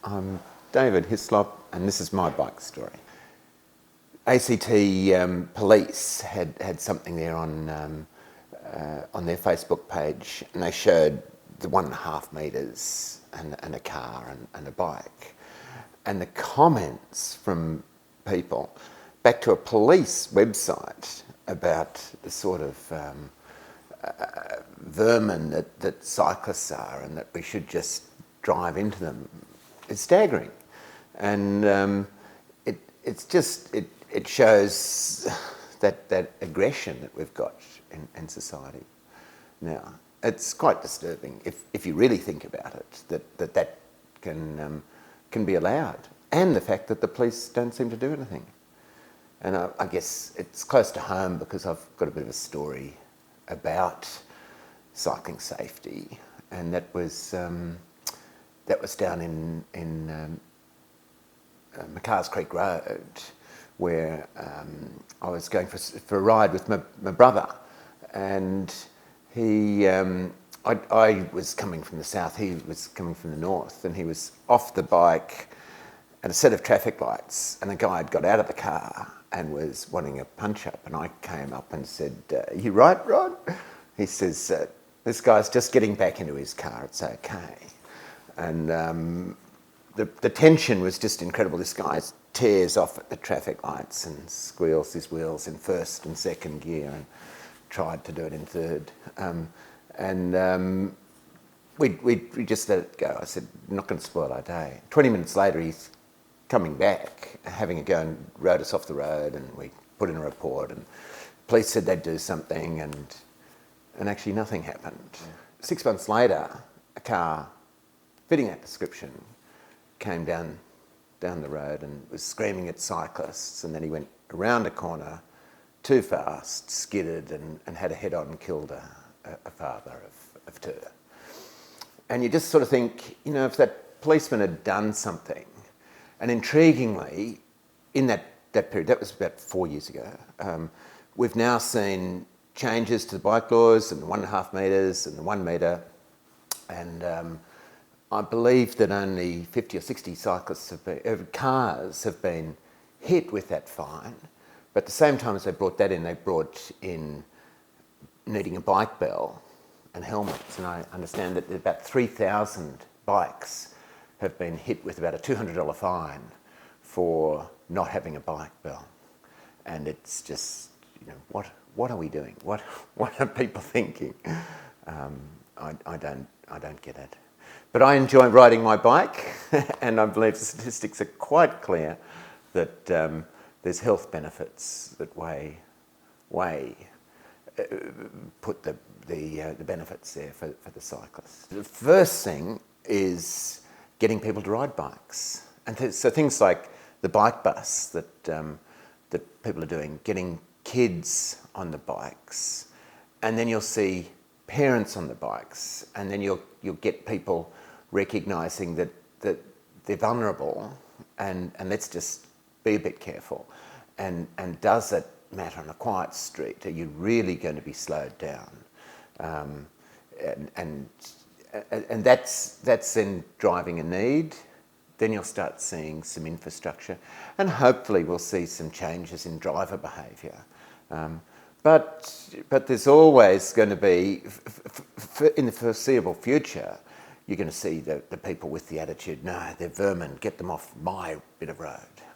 I'm David Hislop, and this is my bike story. ACT Police had something there on their Facebook page, and they showed the 1.5 metres and a car and a bike. And the comments from people back to a police website about the sort of vermin that cyclists are, and that we should just drive into them, is staggering. And it shows that aggression that we've got in society now. It's quite disturbing if you really think about it, that can be allowed, and the fact that the police don't seem to do anything. And I guess it's close to home because I've got a bit of a story about cycling safety, and that was down in McCarrs Creek Road, where I was going for a ride with my brother, and I was coming from the south, he was coming from the north, and he was off the bike at a set of traffic lights, and a guy had got out of the car and was wanting a punch-up, and I came up and said, "You right, Rod?" He says, "This guy's just getting back into his car, it's okay." And the tension was just incredible. This guy tears off at the traffic lights and squeals his wheels in first and second gear, and tried to do it in third. We just let it go. I said, "I'm not going to spoil our day." 20 minutes later, he's coming back, having a go, and rode us off the road, and we put in a report, and police said they'd do something, and actually nothing happened. 6 months later, a car fitting that description came down the road and was screaming at cyclists, and then he went around a corner too fast, skidded, and had a head-on and killed a father of two. And you just sort of think, if that policeman had done something. And intriguingly, in that period, that was about 4 years ago, we've now seen changes to the bike laws, and the 1.5 metres and the 1 metre, and I believe that only 50 or 60 cars have been hit with that fine. But at the same time as they brought that in, they brought in needing a bike bell and helmets. And I understand that about 3,000 bikes have been hit with about a $200 fine for not having a bike bell. And it's just, what are we doing? What are people thinking? I don't get it. But I enjoy riding my bike, and I believe the statistics are quite clear that there's health benefits that put the benefits there for the cyclist. The first thing is getting people to ride bikes, and so things like the bike bus that people are doing, getting kids on the bikes, and then you'll see parents on the bikes, and then you'll get people recognising that they're vulnerable, and let's just be a bit careful. And does it matter on a quiet street? Are you really going to be slowed down? And that's then driving a need. Then you'll start seeing some infrastructure, and hopefully we'll see some changes in driver behaviour. But there's always going to be, in the foreseeable future, you're going to see the people with the attitude, "No, they're vermin, get them off my bit of road."